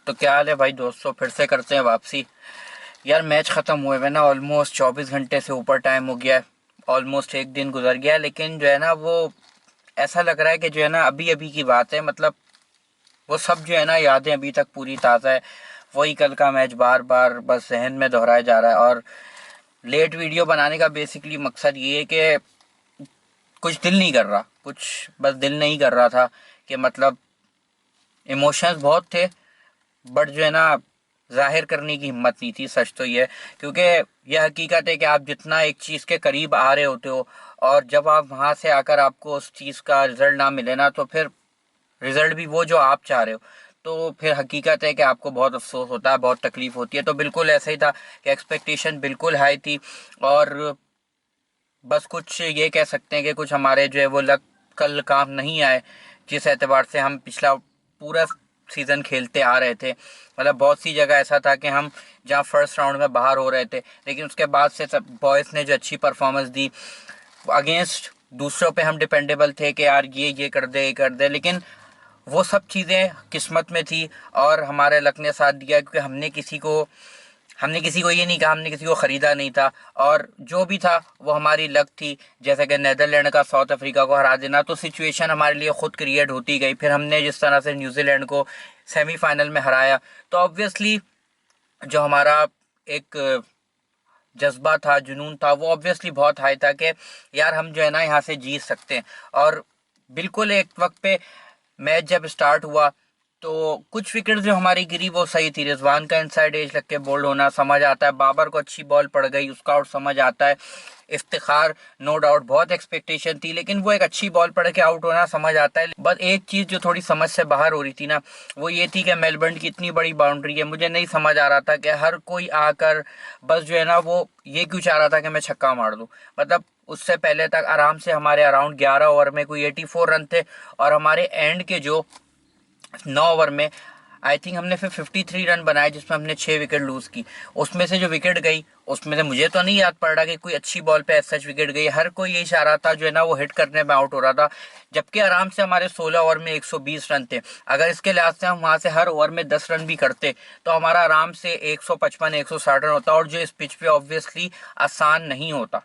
तो क्या हाल है भाई दोस्तों, फिर से करते हैं वापसी। यार मैच ख़त्म हुए हुए ना ऑलमोस्ट 24 घंटे से ऊपर टाइम हो गया है। ऑलमोस्ट एक दिन गुजर गया है, लेकिन जो है ना वो ऐसा लग रहा है कि जो है ना अभी अभी की बात है। मतलब वो सब जो है ना यादें अभी तक पूरी ताज़ा है। वही कल का मैच बार बार बस जहन में दोहराया जा रहा है। और लेट वीडियो बनाने का बेसिकली मकसद ये है कि कुछ दिल नहीं कर रहा, कुछ बस दिल नहीं कर रहा था कि मतलब इमोशंस बहुत थे, बट जो है ना जाहिर करने की हिम्मत नहीं थी। सच तो ये है, क्योंकि यह हकीकत है कि आप जितना एक चीज़ के करीब आ रहे होते हो और जब आप वहाँ से आकर आपको उस चीज़ का रिजल्ट ना मिले ना, तो फिर रिजल्ट भी वो जो आप चाह रहे हो, तो फिर हकीकत है कि आपको बहुत अफसोस होता है, बहुत तकलीफ होती है। तो बिल्कुल ऐसा ही था कि एक्सपेक्टेशन बिल्कुल हाई थी। और बस कुछ ये कह सकते हैं कि कुछ हमारे जो है वो लक कल काम नहीं आए, जिस एतबार से हम पिछला पूरा सीज़न खेलते आ रहे थे। मतलब बहुत सी जगह ऐसा था कि हम जहाँ फर्स्ट राउंड में बाहर हो रहे थे, लेकिन उसके बाद से सब बॉयज़ ने जो अच्छी परफॉर्मेंस दी अगेंस्ट दूसरों पे हम डिपेंडेबल थे कि यार ये कर दे, ये कर दे। लेकिन वो सब चीज़ें किस्मत में थी और हमारे लक ने साथ दिया, क्योंकि हमने किसी को ये नहीं कहा, हमने किसी को ख़रीदा नहीं था। और जो भी था वो हमारी लक थी। जैसे कि नीदरलैंड का साउथ अफ्रीका को हरा देना, तो सिचुएशन हमारे लिए ख़ुद क्रिएट होती गई। फिर हमने जिस तरह से न्यूजीलैंड को सेमीफाइनल में हराया, तो ऑब्वियसली जो हमारा एक जज्बा था, जुनून था, वो ऑब्वियसली बहुत हाई था कि यार हम जो है ना यहाँ से जीत सकते हैं। और बिल्कुल एक वक्त पे मैच जब स्टार्ट हुआ तो कुछ विकेट जो हमारी गिरी वो सही थी। रिजवान का इनसाइड एज लग के बोल्ड होना समझ आता है, बाबर को अच्छी बॉल पड़ गई उसका आउट समझ आता है, इफ्तिखार नो डाउट बहुत एक्सपेक्टेशन थी, लेकिन वो एक अच्छी बॉल पड़ के आउट होना समझ आता है। बस एक चीज़ जो थोड़ी समझ से बाहर हो रही थी ना, वो ये थी कि मेलबर्न की इतनी बड़ी बाउंड्री है, मुझे नहीं समझ आ रहा था कि हर कोई आकर बस जो है ना वो ये क्यों चाह रहा था कि मैं छक्का मार दूं। मतलब उससे पहले तक आराम से हमारे अराउंड 11 ओवर में कोई 84 रन थे, और हमारे एंड के जो 9 ओवर में आई थिंक हमने फिर 53 रन बनाए, जिसमें हमने 6 विकेट लूज़ की। उसमें से जो विकेट गई उसमें से मुझे तो नहीं याद पड़ रहा कि कोई अच्छी बॉल पे एज सच विकेट गई। हर कोई यही चाह रहा था जो है ना वो हिट करने में आउट हो रहा था, जबकि आराम से हमारे 16 ओवर में 120 रन थे। अगर इसके लिहाज से हम वहाँ से हर ओवर में 10 रन भी करते तो हमारा आराम से 155 160 रन होता, और जो इस पिच पे ऑब्वियसली आसान नहीं होता।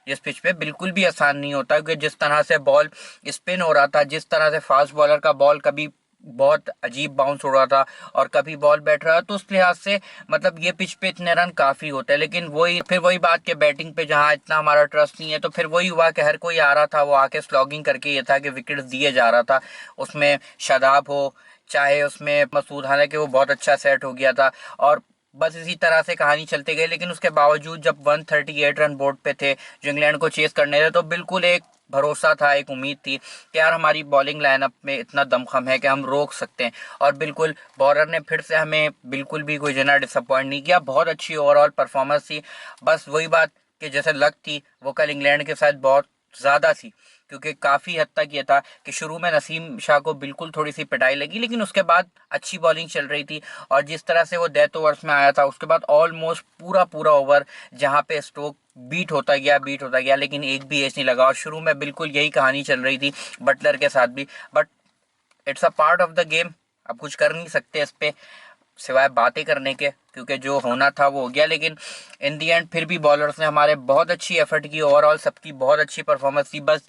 इस पिच पे बिल्कुल भी आसान नहीं होता, क्योंकि जिस तरह से बॉल स्पिन हो रहा था, जिस तरह से फास्ट बॉलर का बॉल कभी बहुत अजीब बाउंस हो रहा था और कभी बॉल बैठ रहा था, तो उस लिहाज से मतलब ये पिच पे इतने रन काफ़ी होते हैं। लेकिन वही बात कि बैटिंग पे जहाँ इतना हमारा ट्रस्ट नहीं है, तो फिर वही हुआ कि हर कोई आ रहा था वो आके स्लॉगिंग करके, ये था कि विकेट दिए जा रहा था। उसमें शादाब हो चाहे उसमें मसूद, हालांकि वो बहुत अच्छा सेट हो गया था। और बस इसी तरह से कहानी चलती गई। लेकिन उसके बावजूद जब 138 रन बोर्ड पे थे जो इंग्लैंड को चेस करने थे, तो बिल्कुल एक भरोसा था, एक उम्मीद थी कि यार हमारी बॉलिंग लाइनअप में इतना दमखम है कि हम रोक सकते हैं। और बिल्कुल बॉलर ने फिर से हमें बिल्कुल भी कोई जना डिसअपॉइंट नहीं किया, बहुत अच्छी ओवरऑल परफॉर्मेंस थी। बस वही बात कि जैसे लक थी वो कल इंग्लैंड के साथ बहुत ज़्यादा थी, क्योंकि काफ़ी हद तक ये था कि शुरू में नसीम शाह को बिल्कुल थोड़ी सी पिटाई लगी, लेकिन उसके बाद अच्छी बॉलिंग चल रही थी। और जिस तरह से वो डेथ ओवर्स में आया था, उसके बाद ऑलमोस्ट पूरा पूरा ओवर जहाँ पे स्ट्रोक बीट होता गया, लेकिन एक भी एज नहीं लगा। और शुरू में बिल्कुल यही कहानी चल रही थी बटलर के साथ भी, but it's a part of the game. अब कुछ कर नहीं सकते इस पे सिवाय बातें करने के, क्योंकि जो होना था वो हो गया। लेकिन इन दी एंड फिर भी बॉलर्स ने हमारे बहुत अच्छी एफर्ट की, ओवरऑल सबकी बहुत अच्छी परफॉर्मेंस थी। बस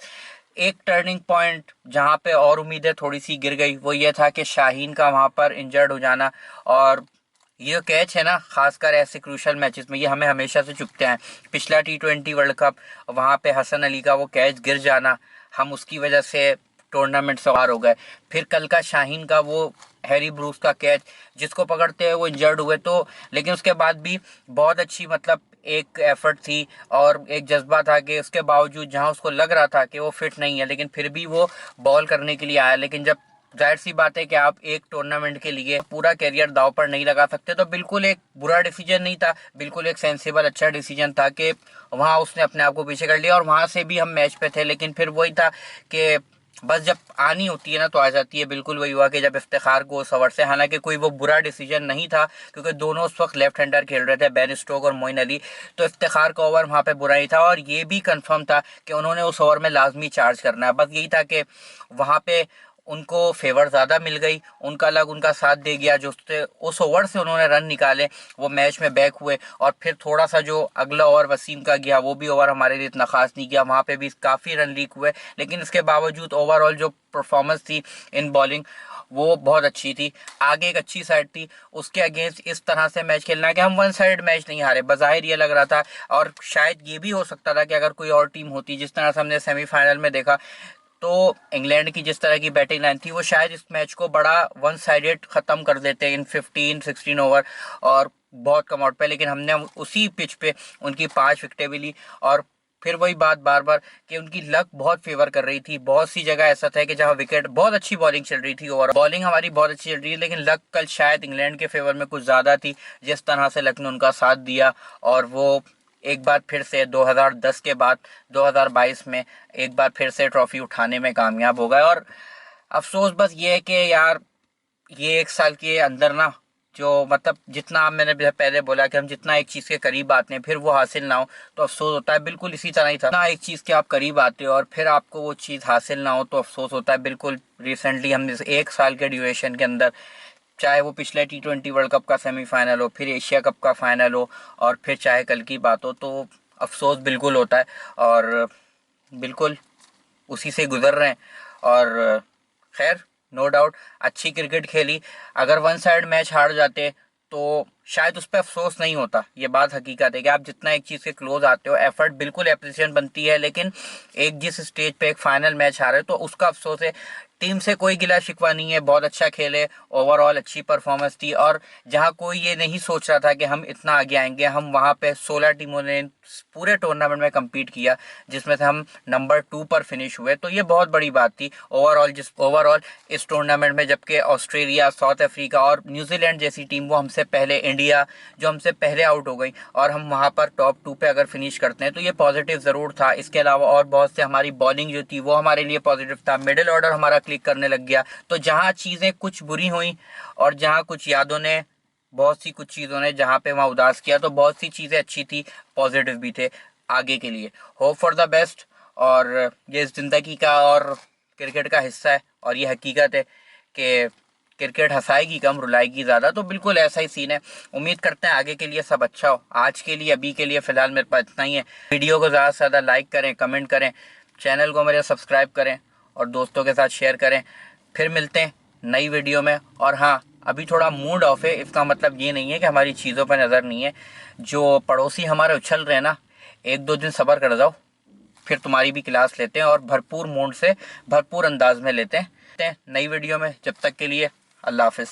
एक टर्निंग पॉइंट जहाँ पे और उम्मीदें थोड़ी सी गिर गई वो ये था कि शाहीन का वहाँ पर इंजर्ड हो जाना। और ये जो कैच है ना, खासकर ऐसे क्रूशल मैचेस में, ये हमें हमेशा से चुभते हैं। पिछला T20 वर्ल्ड कप, वहाँ पे हसन अली का वो कैच गिर जाना, हम उसकी वजह से टूर्नामेंट से बाहर हो गए। फिर कल का शाहीन का वो हैरी ब्रूस का कैच जिसको पकड़ते हुए वो इंजर्ड हुए, तो लेकिन उसके बाद भी बहुत अच्छी मतलब एक एफर्ट थी और एक जज्बा था कि उसके बावजूद जहां उसको लग रहा था कि वो फिट नहीं है, लेकिन फिर भी वो बॉल करने के लिए आया। लेकिन जब जाहिर सी बात है कि आप एक टूर्नामेंट के लिए पूरा करियर दांव पर नहीं लगा सकते, तो बिल्कुल एक बुरा डिसीजन नहीं था, बिल्कुल एक सेंसिबल अच्छा डिसीजन था कि वहाँ उसने अपने आप को पीछे कर लिया। और वहाँ से भी हम मैच पे थे, लेकिन फिर वही था कि बस जब आनी होती है ना तो आ जाती है। बिल्कुल वही हुआ कि जब इफ्तिखार को उस ओवर से, हालांकि कोई वो बुरा डिसीजन नहीं था क्योंकि दोनों उस वक्त लेफ्ट हैंडर खेल रहे थे, बेन स्टोक और मोइन अली, तो इफ्तिखार का ओवर वहाँ पे बुरा ही था। और ये भी कंफर्म था कि उन्होंने उस ओवर में लाजमी चार्ज करना है। बस यही था कि वहाँ पे उनको फेवर ज़्यादा मिल गई, उनका लग उनका साथ दे गया, जो उस ओवर से उन्होंने रन निकाले वो मैच में बैक हुए। और फिर थोड़ा सा जो अगला ओवर वसीम का गया वो भी ओवर हमारे लिए इतना खास नहीं गया, वहाँ पे भी काफ़ी रन लीक हुए, लेकिन इसके बावजूद ओवरऑल जो परफॉर्मेंस थी इन बॉलिंग वो बहुत अच्छी थी, आगे एक अच्छी साइड थी। उसके अगेंस्ट इस तरह से मैच खेलना कि हम वन साइड मैच नहीं हारे, बज़ाहिर ये लग रहा था, और शायद ये भी हो सकता था कि अगर कोई और टीम होती, जिस तरह से हमने सेमीफाइनल में देखा, तो इंग्लैंड की जिस तरह की बैटिंग लाइन थी वो शायद इस मैच को बड़ा वन साइडेड ख़त्म कर देते इन 15-16 ओवर और बहुत कम आउट पे, लेकिन हमने उसी पिच पे उनकी 5 विकेटें भी ली। और फिर वही बात बार बार कि उनकी लक बहुत फेवर कर रही थी, बहुत सी जगह ऐसा था कि जहां विकेट, बहुत अच्छी बॉलिंग चल रही थी और बॉलिंग हमारी बहुत अच्छी चल रही है, लेकिन लक कल शायद इंग्लैंड के फेवर में कुछ ज़्यादा थी, जिस तरह से लक ने उनका साथ दिया और वो एक बार फिर से 2010 के बाद 2022 में एक बार फिर से ट्रॉफी उठाने में कामयाब हो गए। और अफसोस बस ये है कि यार ये एक साल के अंदर ना, जो मतलब जितना मैंने पहले बोला कि हम जितना एक चीज़ के करीब आते हैं फिर वो हासिल ना हो तो अफसोस होता है, बिल्कुल इसी तरह ही था ना, एक चीज़ के आप करीब आते हो और फिर आपको वो चीज़ हासिल ना हो तो अफसोस होता है। बिल्कुल रिसेंटली हमने एक साल के ड्यूरेशन के अंदर, चाहे वो पिछले T20 वर्ल्ड कप का सेमीफाइनल हो, फिर एशिया कप का फाइनल हो और फिर चाहे कल की बात हो, तो अफसोस बिल्कुल होता है और बिल्कुल उसी से गुजर रहे हैं। और खैर नो डाउट अच्छी क्रिकेट खेली, अगर वन साइड मैच हार जाते तो शायद उस पर अफसोस नहीं होता। ये बात हकीकत है कि आप जितना एक चीज़ के क्लोज आते हो एफर्ट बिल्कुल एप्रिसिएशन बनती है, लेकिन एक जिस स्टेज पे एक फाइनल मैच हारे तो उसका अफसोस है। टीम से कोई गिला शिकवा नहीं है, बहुत अच्छा खेले, ओवरऑल अच्छी परफॉर्मेंस थी और जहां कोई ये नहीं सोच रहा था कि हम इतना आगे आएंगे, हम वहां पे 16 टीमों ने पूरे टूर्नामेंट में compete किया जिसमें से हम नंबर 2 पर फिनिश हुए, तो ये बहुत बड़ी बात थी ओवरऑल इस टूर्नामेंट में। जबकि ऑस्ट्रेलिया, साउथ अफ्रीका और न्यूजीलैंड जैसी टीम वो हमसे पहले, इंडिया जो हमसे पहले आउट हो गई, और हम वहाँ पर टॉप 2 पे अगर फिनिश करते हैं तो ये पॉजिटिव ज़रूर था। इसके अलावा और बहुत से हमारी बॉलिंग जो थी वो हमारे लिए पॉजिटिव था, मिडिल ऑर्डर हमारा क्लिक करने लग गया। तो जहाँ चीज़ें कुछ बुरी हुई और जहाँ कुछ यादों ने, बहुत सी कुछ चीज़ों ने जहाँ पे वहाँ उदास किया, तो बहुत सी चीज़ें अच्छी थी, पॉजिटिव भी थे आगे के लिए। Hope for the best. और ये ज़िंदगी का और क्रिकेट का हिस्सा है और ये हकीकत है कि क्रिकेट हंसाएगी कम रुलाएगी ज़्यादा, तो बिल्कुल ऐसा ही सीन है। उम्मीद करते हैं आगे के लिए सब अच्छा हो। आज के लिए, अभी के लिए फ़िलहाल मेरे पास इतना ही है। वीडियो को ज़्यादा से ज़्यादा लाइक करें, कमेंट करें, चैनल को मेरे सब्सक्राइब करें और दोस्तों के साथ शेयर करें। फिर मिलते हैं नई वीडियो में। और हाँ, अभी थोड़ा मूड ऑफ है, इसका मतलब ये नहीं है कि हमारी चीज़ों पर नज़र नहीं है। जो पड़ोसी हमारे उछल रहे हैं ना, 1-2 दिन सब्र कर जाओ, फिर तुम्हारी भी क्लास लेते हैं और भरपूर मूड से, भरपूर अंदाज में लेते हैं नई वीडियो में। जब तक के लिए अल्लाह हाफिज़।